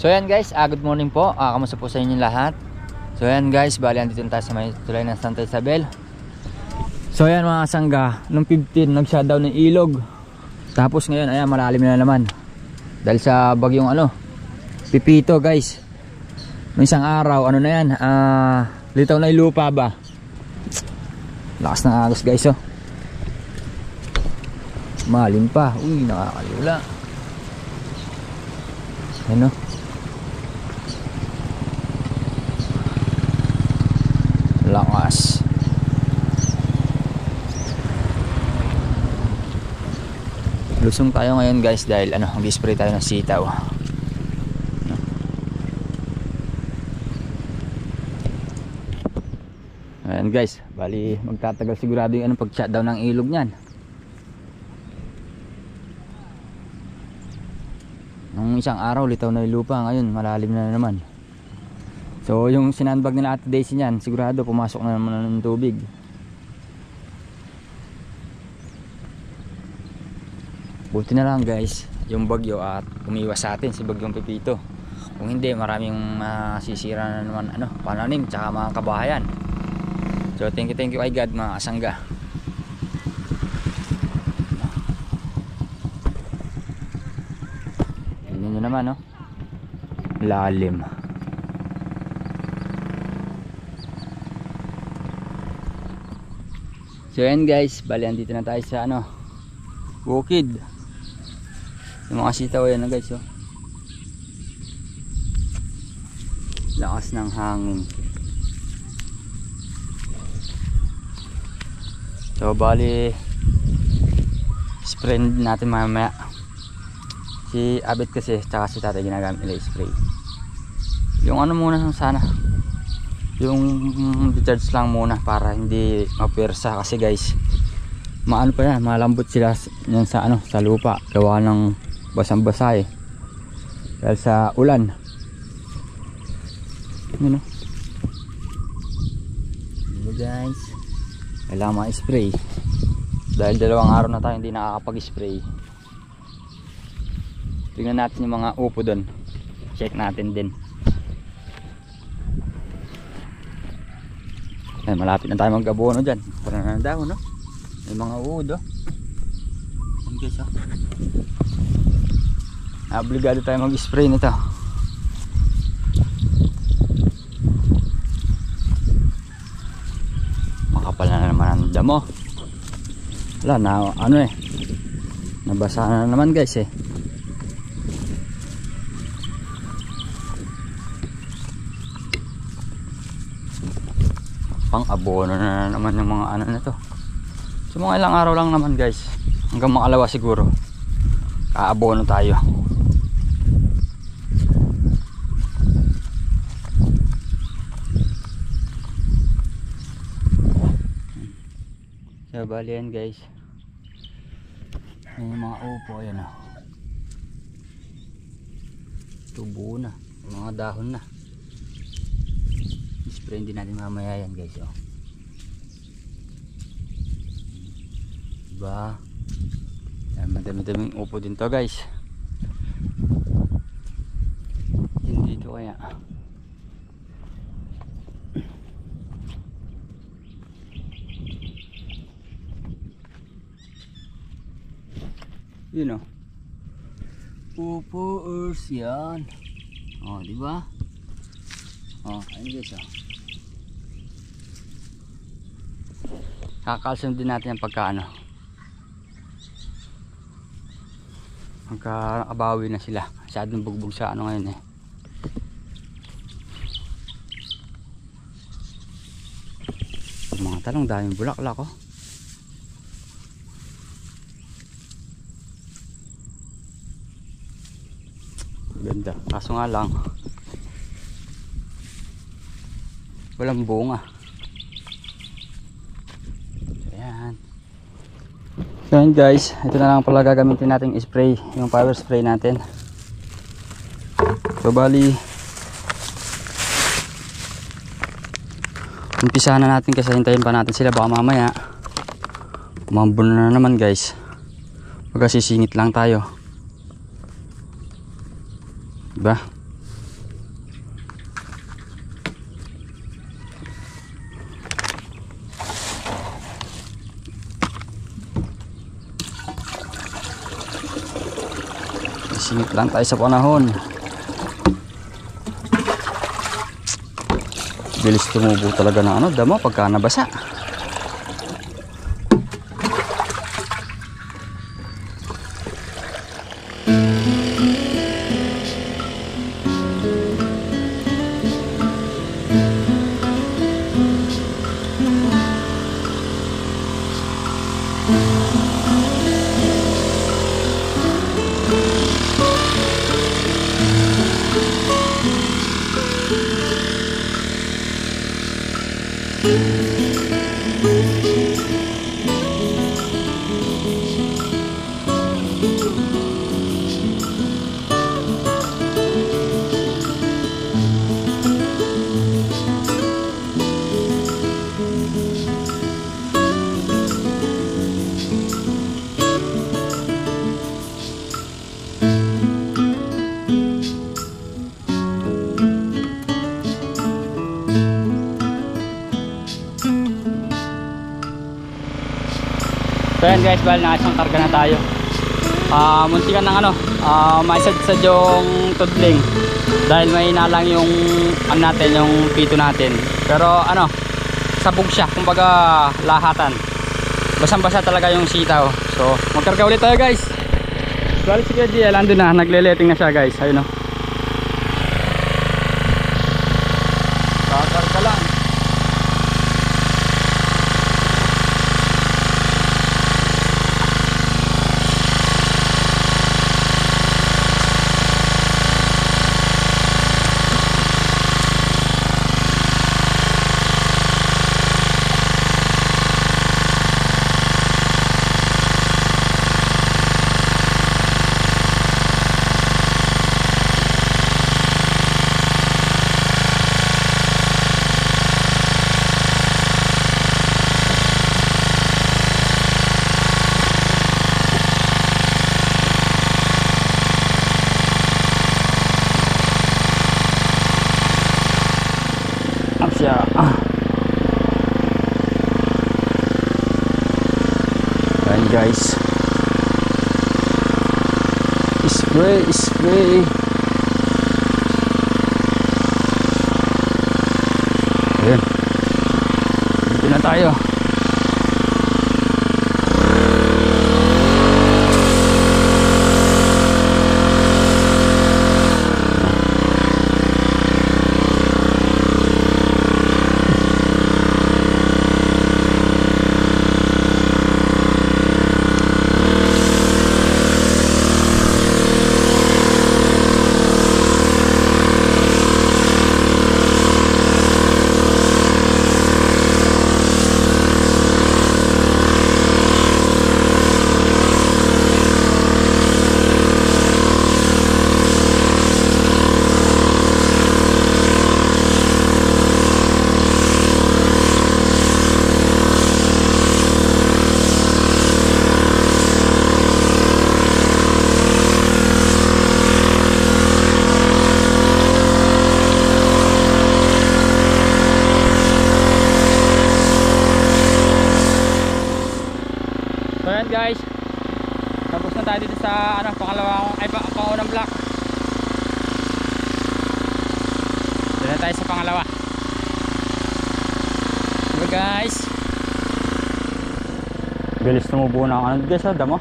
So yan guys, good morning po. Kamusta po sa inyo lahat? So yan guys, bali andito tayo sa may tulay ng Santa Isabel. So yan mga sangga, nung 15 nag-shutdown ng ilog. Tapos ngayon ayan, malalim na naman. Dahil sa bagyong Pipito guys. Nung isang araw, ano na yan, litaw na yung lupa ba. Lakas ng agos guys oh. Malim pa, uy nakakalula. Ano? Lakas. Lusong tayo ngayon guys dahil mag-spray tayo ng sitaw. Ayan guys, bali magtatagal sigurado yung pag-shutdown ng ilog niyan. Nung isang araw litaw na yung lupa, ngayon malalim na naman. So yung sinandbag nila Ate Daisy niyan, sigurado pumasok na naman ng tubig. Buti na lang guys, yung bagyo at umiwas sa atin si bagyong Pipito. Kung hindi, maraming masisira na naman pananim tsaka mga kabahayan. So thank you kay God mga kasangga. Tingnan nyo naman lalim. So yan guys, bali andito na tayo sa bukid. Yung mga sitaw yan guys oh. Lakas ng hangin. So bali spray natin mamaya. Si Abet kasi tsaka si Tatay ginagamit nila spray. Yung muna sana, yung recharge lang muna para hindi mapwersa kasi guys pa yan, malambot sila yan sa lupa gawa ng basang-basa dahil sa ulan. Yun guys, kailangan ma-spray dahil 2 araw na tayo hindi nakakapag-spray. Tingnan natin yung mga upo doon, check natin din. Ay, malapit na tayo mag-abono dyan. Parang na daw may mga uod ang guys obligado tayo mag-spray nito. Makapal na naman ang damo. Wala na nabasa na naman guys pang abono na naman yung mga na to. So mga ilang araw lang naman guys, hanggang makalawa siguro kaabono tayo. So bali yan guys, yung mga upo ayan tubo na, mga dahon na. Spray din natin mamaya yan guys diba? Yan, madami-daming upo din to guys. Hindi dito kaya yun upoers yan diba? Ayun guys kakalsam din natin ang magkakabawi na sila. Masyadong bugbog sa ngayon mga talong, daming bulaklak ganda, kaso nga lang walang bunga. So yan guys, ito na lang pala gagamitin natin spray, yung power spray natin. So bali umpisa na natin kasi hintayin pa natin sila, baka mamaya umambon na naman guys. Magkasisingit lang tayo, diba? lang tayo sa panahon. Bilis tumubo talaga ng ano, damo pagka nabasa. So yan guys, bali nakasang karga na tayo. Muntikan ng ano, maisad-sad yung tudling dahil may lang yung ano natin, yung pito natin. Pero ano, sabog siya, kumbaga lahatan. Basang-basa talaga yung sitaw. So magkarga ulit tayo guys. Bali si Kuya Diel, andun na, nagleleting na siya guys. Ayun o. Kakarga lang. Siya. Ayan guys, spray. Ayan, dito na tayo. So yan guys, tapos na tayo dito sa ano, pangunang block. Dito na tayo sa pangalawa. So guys, Bilis tumubo ng ano guys, damo.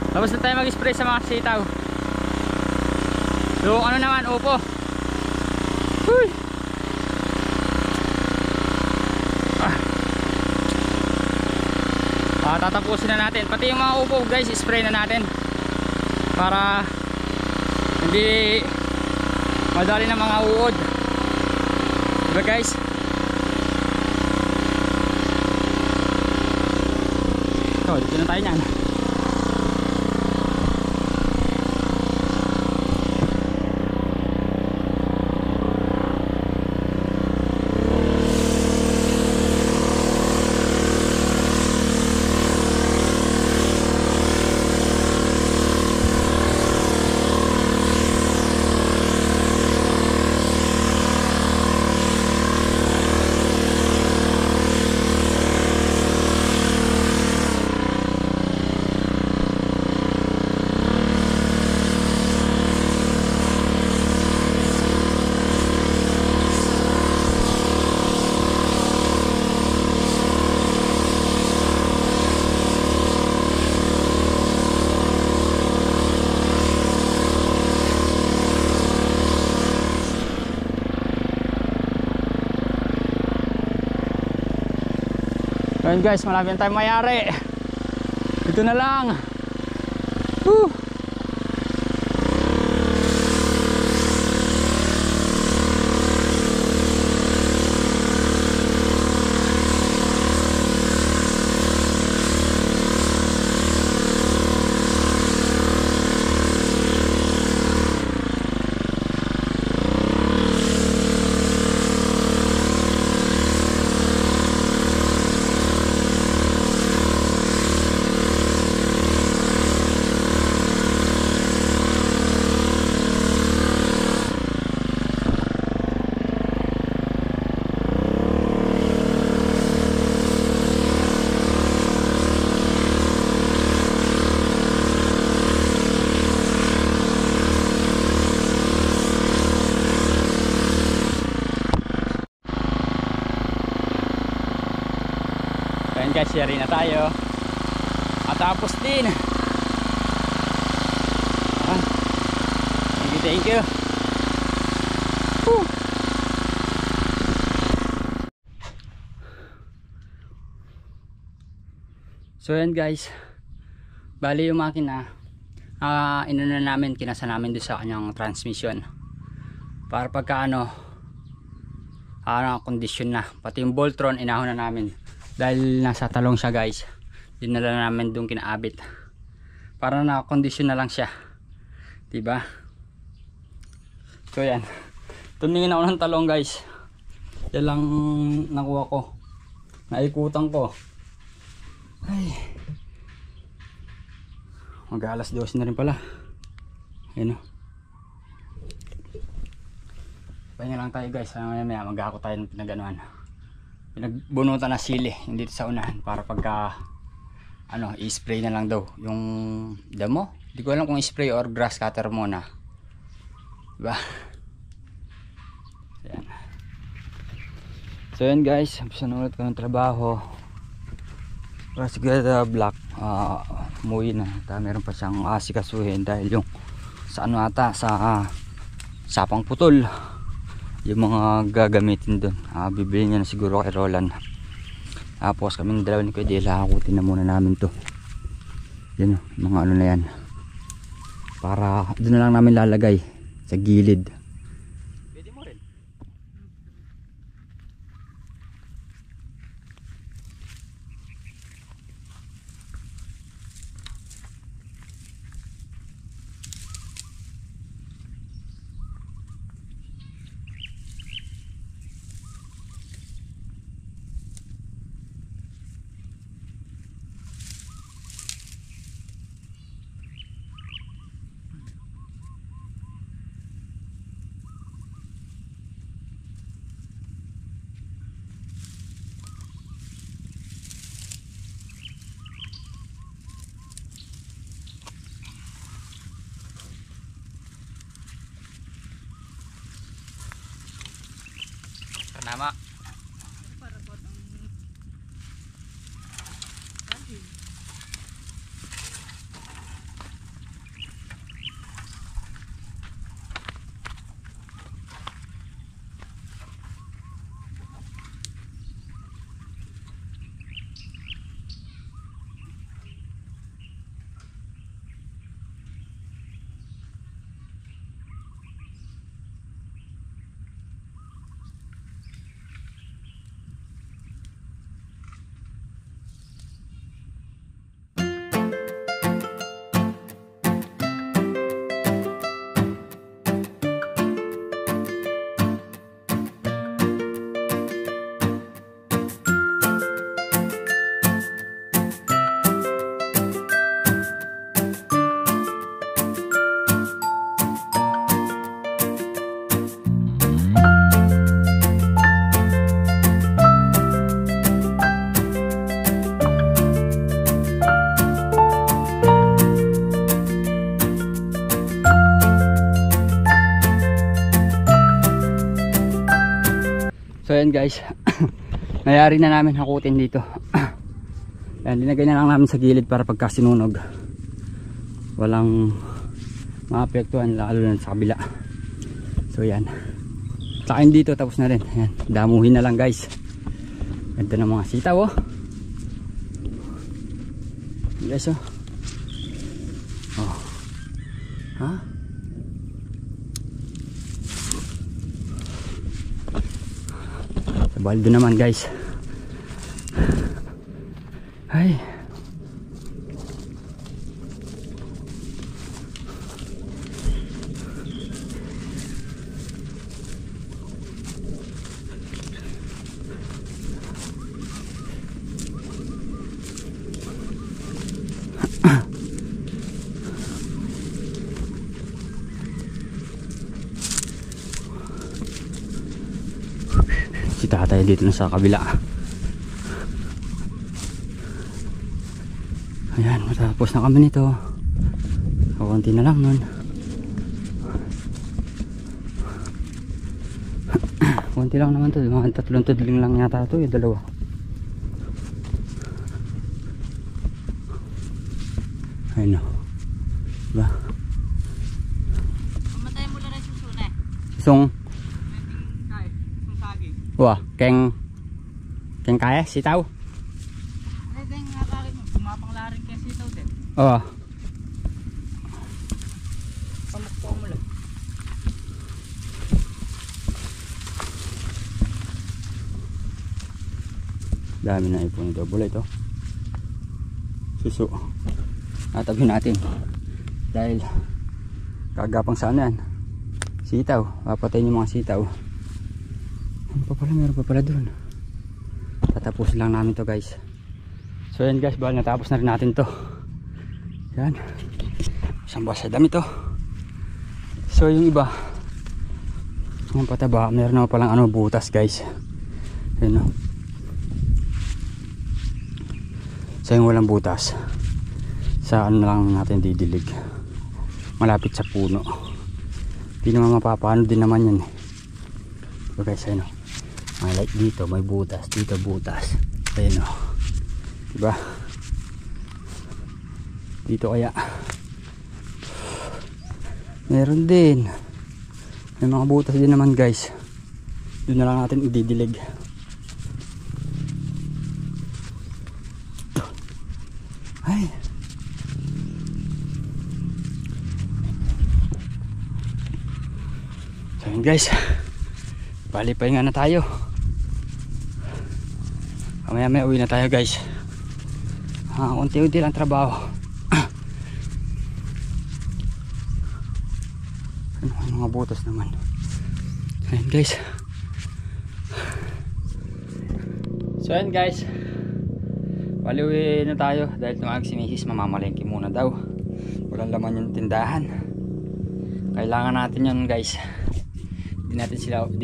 Tapos na tayo mag-spray sa mga sitaw. So ano naman, upo. Huy! Tatapusin na natin. Pati yung mga upo guys, spray na natin. Para hindi madali na mga uod. Diba guys? So, dito na tayo nyan. Ayun guys, malapit na tayo mayari. Ito na lang. Woo! Ayan guys, share na tayo. At tapos din. Thank you. Woo. So ayan guys, bali yung makina inuna namin, kinasa namin doon sa kanyang transmission para pagka kondisyon na. Pati yung Voltron inahon na namin dahil nasa talong siya guys, dinala namin doon kinaabit para na kondisyon na lang siya, diba? So yan, tumingin ako ng talong guys, yan lang nakuha ko, naikutan ko. Ay, mag-alas 12 na rin pala. Ayun o, pahinga lang tayo guys. Maya mag-ako tayo ng pinag-anuhan, pinagbunutan na sili yung dito sa unahan para pagka i-spray na lang daw yung damo. Hindi ko alam kung i-spray or grass cutter muna, diba? Ayan. So yan guys, umpisa ulit ko ng trabaho para sigurado black umuwi na. Meron pa siyang asikasuhin dahil yung sa sa sapang putol yung mga gagamitin doon. Bibili niya na siguro kay Roland. Tapos kaming dalawa ni Kuya Dale, hakutin na muna namin to. Yan mga na yan, para doon na lang namin lalagay sa gilid. Pwede mo rin. Tama. ayan guys. Nayari na namin hakutin dito. Ayan, linagay na lang namin sa gilid para pagka sinunog walang maapektuhan, lalo na sa kabila. So yan, sakin dito tapos na rin. Ayan, damuhin na lang guys. Ganda ng mga sitaw oh. Guys oh. Oh. Ha? Sa baldo naman guys. Ay. Si tatay dito na sa kabila. Ayan, matapos na kami nito. Kaunti na lang nun. Kaunti lang naman to. Mga 3 tudling lang yata to. Yung 2. Ayun o. Diba? Pamatay mo lang na susuna eh. Susong. Susung saging. Wah, keng kaya sitaw. Ay, dahil nga kakit mo. Gumapang laring kaya sitaw din. Oo. Pamukpo mo lang. Dami na ipon ito. Bula ito. Suso. Natabi natin. Dahil kagapang sana yan. Sitaw. Papatayin yung mga sitaw. Ano pa pala? Meron pa pala dun. Tatapos lang namin to guys. So yan guys. Bahal natapos na rin natin to. Yan. Isang buwas sa dami to. So yung iba. Yung pataba. Meron naman palang ano, butas guys. Yan o. So yung walang butas. Sa ano lang natin didilig. Malapit sa puno. Hindi naman mapapano din naman yan. So guys, ayun o. May like dito, may butas. Dito butas. Ayun o. Diba? Dito kaya. Meron din. May mga butas din naman guys. Doon na lang natin ididilig. Ay. So yun guys. Bali pahinga na tayo. Mamaya uwi na tayo guys. Unti-unti lang trabaho. Ano mga butas naman. Ayun guys. So yun guys. Bali uwi na tayo. Dahil tumawag si Mrs. mamamalengke muna daw. Walang laman yung tindahan. Kailangan natin yun guys. Di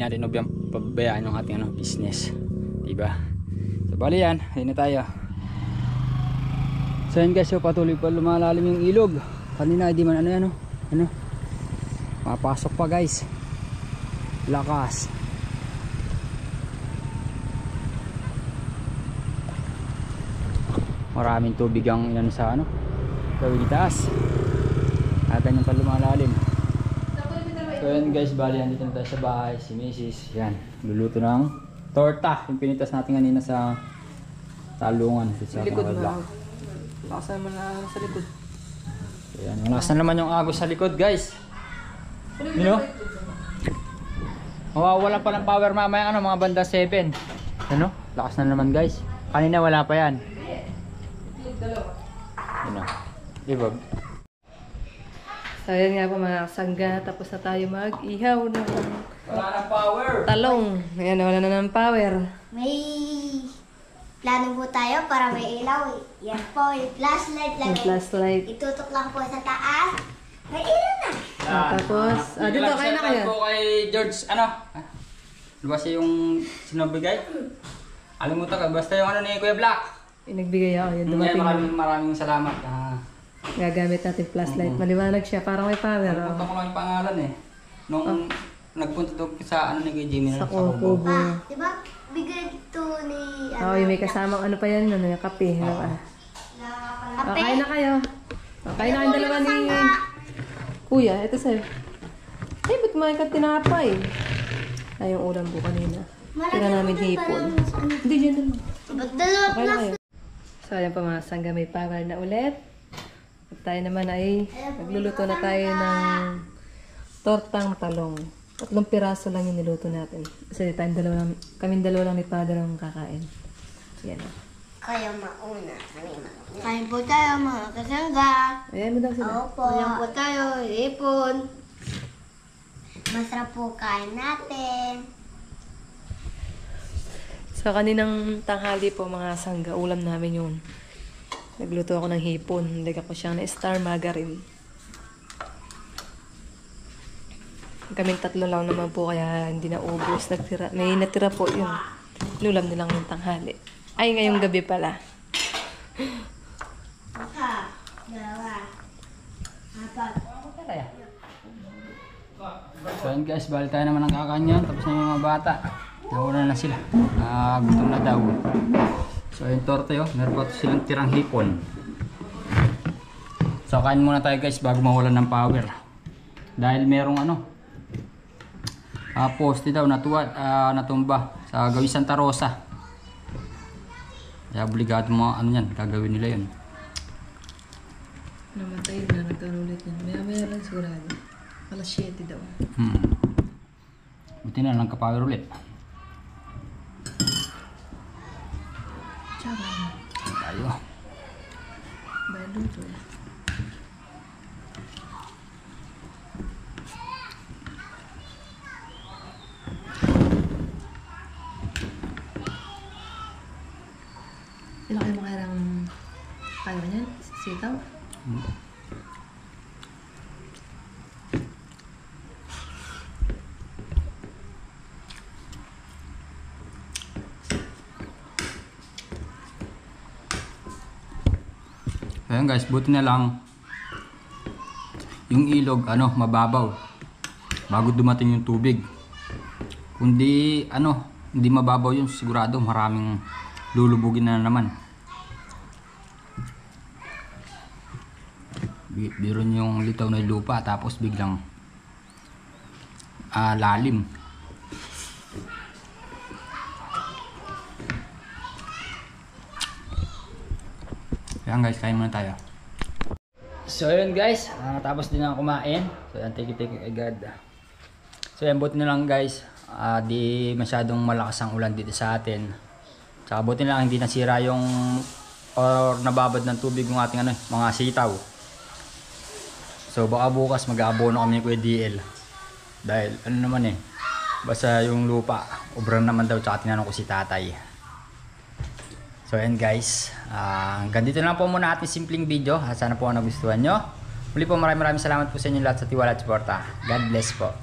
natin pabayaan yung ating business. Diba? So bali yan, ayun na tayo. So yun guys, so patuloy pa lumalalim yung ilog. Kanina di man ano mapasok pa guys. Lakas. Maraming tubig ang inano sa gawing itaas. At ganyan pa lumalalim. So yan guys, bali andito na tayo sa bahay. Si Mrs. Yan, luluto ng torta. Yung pinitas natin kanina sa talungan. Sa likod mo. Lakas naman na sa likod. So yan, malakas na naman yung agos sa likod guys. You know? Mawawala pa ng power mamaya mga banda 7. Ano? Lakas na naman guys. Kanina wala pa yan. Ano? Diba? So ayan nga po mga kasangga, tapos na tayo mag-ihaw ng Wala ng power. talong. Ayan, wala na ng power. May plano po tayo para may ilaw. Yan po, yung flashlight lang. Yung flashlight. Itutok lang po sa taas. May ilaw na. Tapos, dito, kayo na kayo. Ko kay George, Diba siya yung sinabigay? Alimutan ka, basta yung ni Kuya Black. Pinagbigay ako. Yan, dumating. Maraming salamat. Gagamit natin flashlight. Maliwanag siya, parang may power. Alimutan ko lang yung pangalan eh. Nung nagpunta to sa ano ni kay Jimmy Sa na sa kubo. kubo. Di ba? Bigay ito ni... Oo, yung may kasamang ano pa yan, ano, yung kape. Ano, Kape. kain na kayo. Kain na kayong dalawa ni Kuya. Ito sa'yo. Ay, ba't kumain ka tinapay? Ay, yung ulam po kanina. Tira namin hipon. Hindi, dyan na lang. Ba't dalawa Okay na plus? kayo. So, ayan pa mga sangga, may paral na ulit. At tayo naman ay nagluluto na tayo ng tortang talong. 3 piraso lang yung niluto natin. Kasi kaming dalawa lang ni Father ang kakain. Yan. Kayo mauna. Kain po tayo mga kasangga. Ayan mo daw sila. Opo. Kain po tayo. Ipon. Masarap po kain natin. Sa kaninang tanghali po mga sangga, ulam namin yun. Nagluto ako ng hipon. Nilagyan ko siyang na star margarine. Kaming 3 lang naman po kaya hindi na ubos. May natira po yun. Lulam nilang yung tanghali. Ay, ngayong gabi pala. Isa. Dalawa. Apat. So yun guys, bali tayo naman ng kakanyan. Tapos na yung mga bata. Nauna na sila. Gutom na daw. So yung torte oh, meron pa silang tirang hipon. So kain muna tayo guys bago mawalan ng power. Dahil merong ano, poste daw natumba sa gawin Santa Rosa. Kaya obligado mga ano yan, gagawin nila yun. Namatay na, nagkaroon ulit yan. Maya-maya lang sigurado. Alas 7 daw. Buti na lang kapower ulit. Tsaka, Tayo. dahil luto. Ilan kayo makailang kaya niyan? Sitaw? Ayan guys, buti na lang yung ilog mababaw bago dumating yung tubig. Kundi hindi mababaw yun, sigurado maraming lulubugin na naman. Biro yung litaw na lupa tapos biglang lalim. Ayan guys, kain muna tayo. So yun guys, tapos din ako kumain. So yan, take it agad. So yan, buti na lang guys, di masyadong malakas ang ulan dito sa atin. Tsaka buti na lang hindi nasira yung or nababad ng tubig yung ating mga sitaw. So baka bukas mag-aabono kami ni Kuya DL. Dahil naman basta yung lupa, obran naman daw, tsaka tinanong ko si tatay. So ayan guys, hanggang dito na lang po muna ating simpleng video. Sana po nagustuhan nyo. Muli po maraming salamat po sa inyo lahat sa tiwala at suporta. God bless po.